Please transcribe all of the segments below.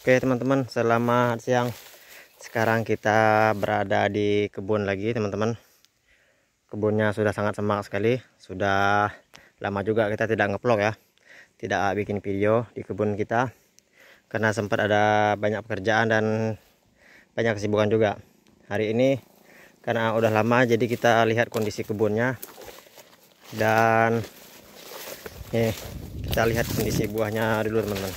Oke teman-teman, selamat siang. Sekarang kita berada di kebun lagi teman-teman. Kebunnya sudah sangat semak sekali. Sudah lama juga kita tidak ngevlog ya, tidak bikin video di kebun kita, karena sempat ada banyak pekerjaan dan banyak kesibukan juga. Hari ini karena udah lama, jadi kita lihat kondisi kebunnya. Dan nih, kita lihat kondisi buahnya dulu teman-teman.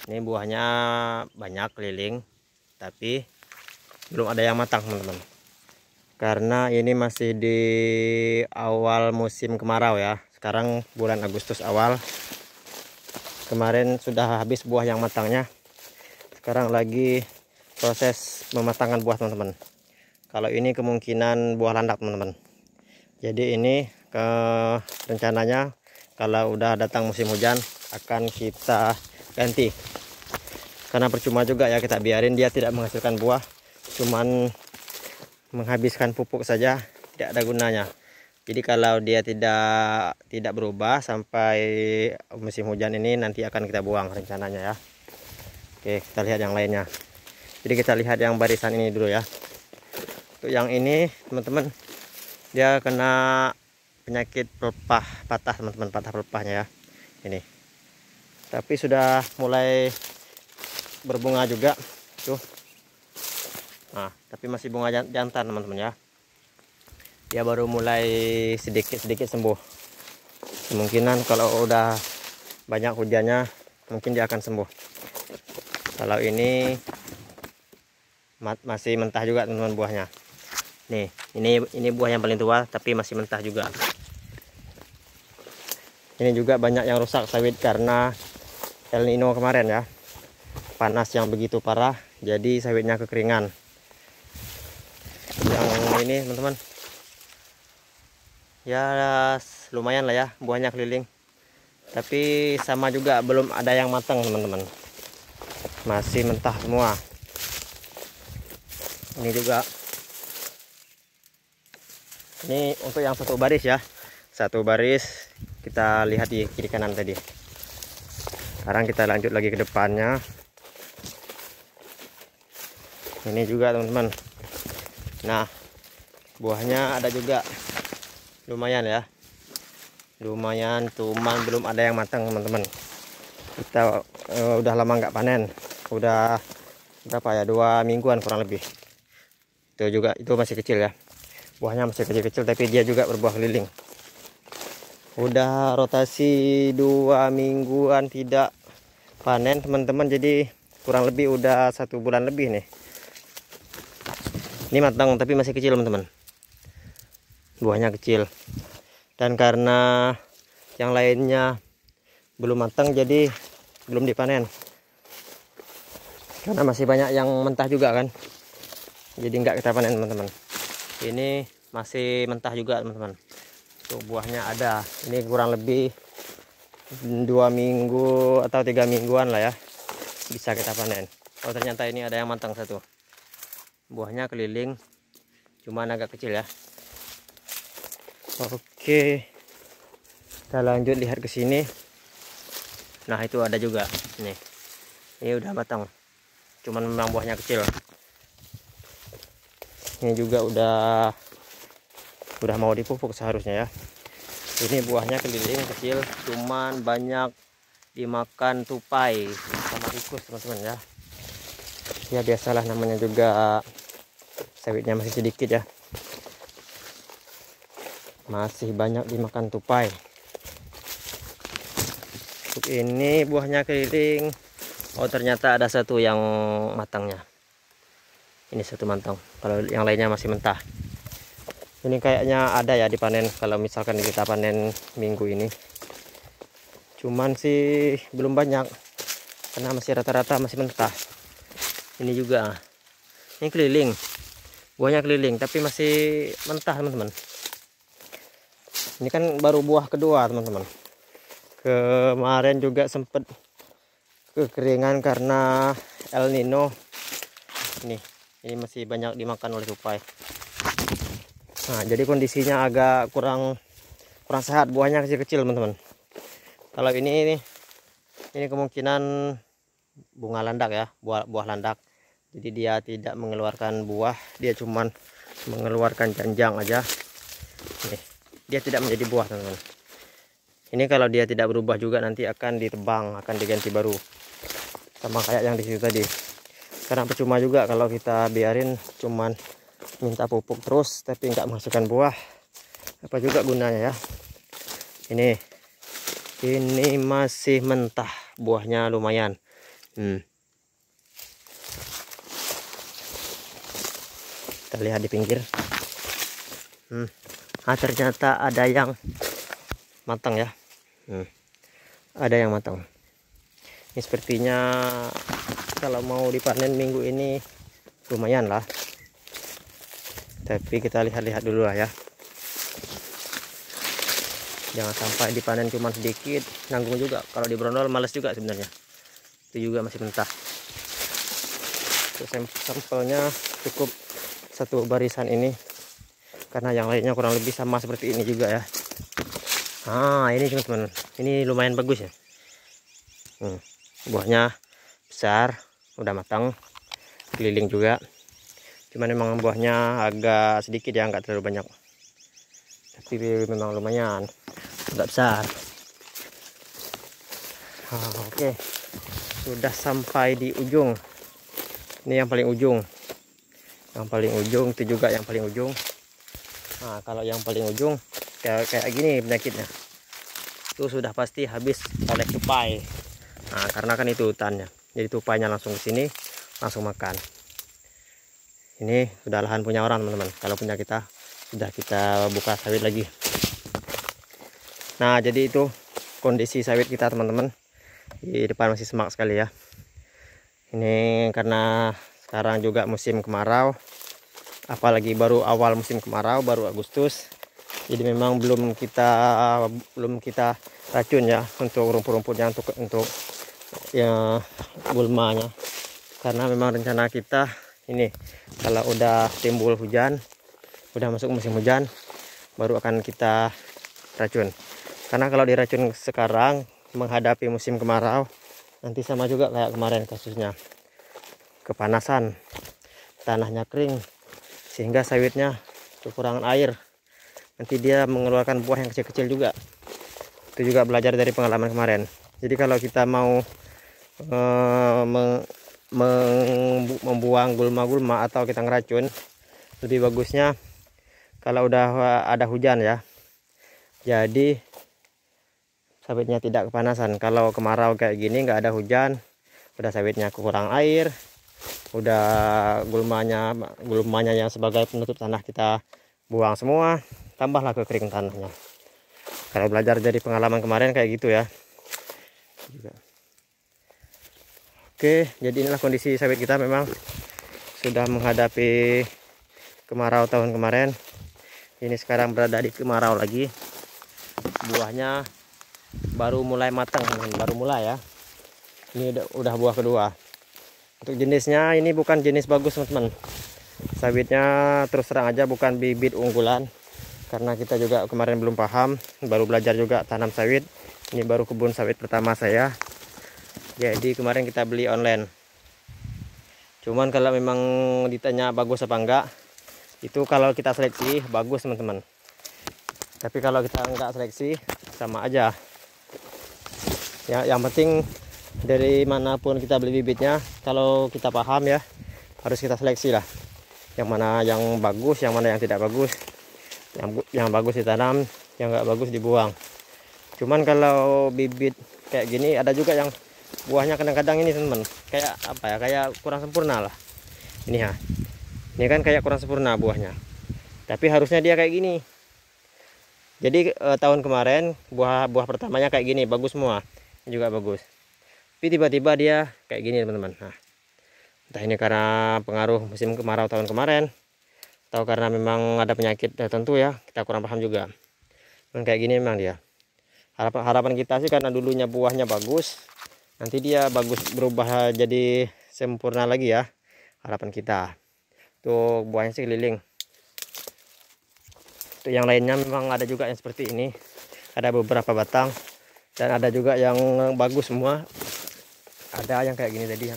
Ini buahnya banyak keliling, tapi belum ada yang matang teman-teman. Karena ini masih di awal musim kemarau ya. Sekarang bulan Agustus awal. Kemarin sudah habis buah yang matangnya. Sekarang lagi proses mematangkan buah teman-teman. Kalau ini kemungkinan buah landak teman-teman. Jadi ini rencananya kalau udah datang musim hujan akan kita ganti. Karena percuma juga ya kita biarin dia tidak menghasilkan buah, cuman menghabiskan pupuk saja, tidak ada gunanya. Jadi kalau dia tidak berubah sampai musim hujan ini, nanti akan kita buang rencananya ya. Oke, kita lihat yang lainnya. Jadi kita lihat yang barisan ini dulu ya. Untuk yang ini teman-teman, dia kena penyakit pelepah patah teman-teman, patah pelepahnya ya. Ini. Tapi sudah mulai berbunga juga tuh. Nah, tapi masih bunga jantan teman-teman ya. Dia baru mulai sedikit-sedikit sembuh. Kemungkinan kalau udah banyak hujannya mungkin dia akan sembuh. Kalau ini masih mentah juga teman-teman buahnya. Nih, ini buah yang paling tua tapi masih mentah juga. Ini juga banyak yang rusak sawit karena El Nino kemarin ya. Panas yang begitu parah, jadi sawitnya kekeringan. Yang ini teman-teman, ya lumayan lah ya, buahnya keliling. Tapi sama juga belum ada yang matang teman-teman, masih mentah semua. Ini juga, ini untuk yang satu baris ya, satu baris kita lihat di kiri kanan tadi. Sekarang kita lanjut lagi ke depannya. Ini juga teman-teman. Nah, buahnya ada juga, lumayan ya, lumayan, cuman belum ada yang matang teman-teman. Kita udah lama nggak panen, udah berapa ya, 2 mingguan kurang lebih. Itu juga, itu masih kecil ya, buahnya masih kecil-kecil, tapi dia juga berbuah keliling. Udah rotasi 2 mingguan tidak panen teman-teman, jadi kurang lebih udah 1 bulan lebih nih. Ini matang tapi masih kecil teman-teman, buahnya kecil. Dan karena yang lainnya belum matang, jadi belum dipanen. Karena masih banyak yang mentah juga kan, jadi nggak kita panen teman-teman. Ini masih mentah juga teman-teman. Tuh buahnya ada. Ini kurang lebih 2 minggu atau 3 mingguan lah ya, bisa kita panen. Oh ternyata ini ada yang matang satu. Buahnya keliling, cuman agak kecil ya. Oke, kita lanjut lihat ke sini. Nah itu ada juga nih, ini udah matang, cuman memang buahnya kecil. Ini juga udah mau dipupuk seharusnya ya. Ini buahnya keliling kecil, cuman banyak dimakan tupai sama tikus teman-teman ya. Ya biasalah, namanya juga sawitnya masih sedikit ya, masih banyak dimakan tupai. Untuk ini buahnya keliling. Oh ternyata ada satu yang matangnya, ini satu matang, kalau yang lainnya masih mentah. Ini kayaknya ada ya dipanen kalau misalkan kita panen minggu ini, cuman sih belum banyak karena masih rata-rata masih mentah. Ini juga, ini keliling, buahnya keliling tapi masih mentah teman-teman. Ini kan baru buah kedua teman-teman. Kemarin juga sempat kekeringan karena El Nino. Ini masih banyak dimakan oleh tupai. Nah jadi kondisinya agak kurang sehat, buahnya kecil-kecil teman-teman. Kalau ini ini kemungkinan bunga landak ya, buah landak. Jadi dia tidak mengeluarkan buah, dia cuman mengeluarkan janjang aja. Nih, dia tidak menjadi buah teman-teman. Ini kalau dia tidak berubah juga nanti akan ditebang, akan diganti baru. Sama kayak yang di situ tadi. Karena percuma juga kalau kita biarin cuman minta pupuk terus tapi nggak masukkan buah. Apa juga gunanya ya. Ini masih mentah, buahnya lumayan. Kita lihat di pinggir. Ternyata ada yang matang ya. Ada yang matang. Ini sepertinya kalau mau dipanen minggu ini lumayan lah. Tapi kita lihat-lihat dulu lah ya. Jangan sampai dipanen cuma sedikit, nanggung juga. Kalau dibrondol males juga sebenarnya. Itu juga masih mentah. Sampelnya cukup satu barisan ini, karena yang lainnya kurang lebih sama seperti ini juga ya. Ini teman-teman, ini lumayan bagus ya. Buahnya besar, udah matang, keliling juga. Cuman memang buahnya agak sedikit ya, nggak terlalu banyak. Tapi memang lumayan, agak besar. Oke, sudah sampai di ujung. Ini yang paling ujung. Yang paling ujung itu juga yang paling ujung. Kalau yang paling ujung kayak gini penyakitnya. Itu sudah pasti habis oleh tupai. Karena kan itu hutannya. Jadi tupainya langsung ke sini, langsung makan. Ini sudah lahan punya orang teman-teman. Kalau punya kita, sudah kita buka sawit lagi. Nah, jadi itu kondisi sawit kita teman-teman. Di depan masih semak sekali ya. Ini karena sekarang juga musim kemarau. Apalagi baru awal musim kemarau, baru Agustus. Jadi memang belum kita racun ya untuk rumput-rumputnya, untuk ya gulmanya. Karena memang rencana kita ini kalau udah timbul hujan, udah masuk musim hujan, baru akan kita racun. Karena kalau diracun sekarang menghadapi musim kemarau, nanti sama juga kayak kemarin kasusnya, kepanasan, tanahnya kering, sehingga sawitnya kekurangan air. Nanti dia mengeluarkan buah yang kecil-kecil juga. Itu juga belajar dari pengalaman kemarin. Jadi kalau kita mau membuang gulma-gulma atau kita ngeracun, lebih bagusnya kalau udah ada hujan ya. Jadi sawitnya tidak kepanasan. Kalau kemarau kayak gini nggak ada hujan, udah sawitnya kurang air, udah gulmanya yang sebagai penutup tanah kita buang semua, tambahlah kekering tanahnya. Kalau belajar dari pengalaman kemarin kayak gitu ya. Oke, jadi inilah kondisi sawit kita, memang sudah menghadapi kemarau tahun kemarin. Ini sekarang berada di kemarau lagi. Buahnya baru mulai matang, baru mulai ya. Ini udah buah kedua. Untuk jenisnya ini bukan jenis bagus teman-teman. Sawitnya terus terang aja bukan bibit unggulan. Karena kita juga kemarin belum paham, baru belajar juga tanam sawit. Ini baru kebun sawit pertama saya. Jadi kemarin kita beli online. Cuman kalau memang ditanya bagus apa enggak, itu kalau kita seleksi bagus teman-teman. Tapi kalau kita enggak seleksi sama aja. Ya, yang penting dari manapun kita beli bibitnya, kalau kita paham ya, harus kita seleksi lah. Yang mana yang bagus, yang mana yang tidak bagus. Yang bagus ditanam, yang enggak bagus dibuang. Cuman kalau bibit kayak gini ada juga yang buahnya kadang-kadang ini teman-teman, kayak apa ya, kayak kurang sempurna lah. Ini ya, ini kan kayak kurang sempurna buahnya. Tapi harusnya dia kayak gini. Jadi tahun kemarin buah pertamanya kayak gini, bagus semua, ini juga bagus. Tapi tiba-tiba dia kayak gini teman-teman. Nah, entah ini karena pengaruh musim kemarau tahun kemarin, atau karena memang ada penyakit tertentu ya, kita kurang paham juga. Dan kayak gini memang dia. Harapan kita sih karena dulunya buahnya bagus, nanti dia bagus berubah jadi sempurna lagi ya, harapan kita. Tuh buahnya sih keliling. Tuh yang lainnya memang ada juga yang seperti ini, ada beberapa batang dan ada juga yang bagus semua. ada yang kayak gini tadi ya,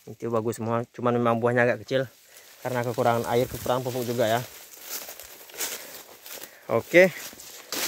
itu bagus semua, cuman memang buahnya agak kecil karena kekurangan air, kekurangan pupuk juga ya. Oke,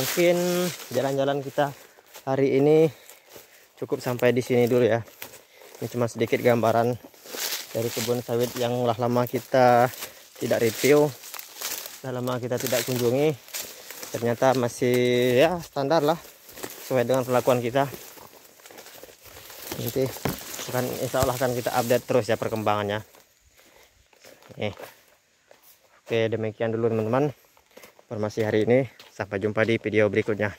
mungkin jalan-jalan kita hari ini cukup sampai di sini dulu ya. Ini cuma sedikit gambaran dari kebun sawit yang udah lama kita tidak review, udah lama kita tidak kunjungi. Ternyata masih ya standar lah, sesuai dengan perlakuan kita. Nanti insya Allah akan kita update terus ya perkembangannya. Oke, demikian dulu teman-teman informasi hari ini. Sampai jumpa di video berikutnya.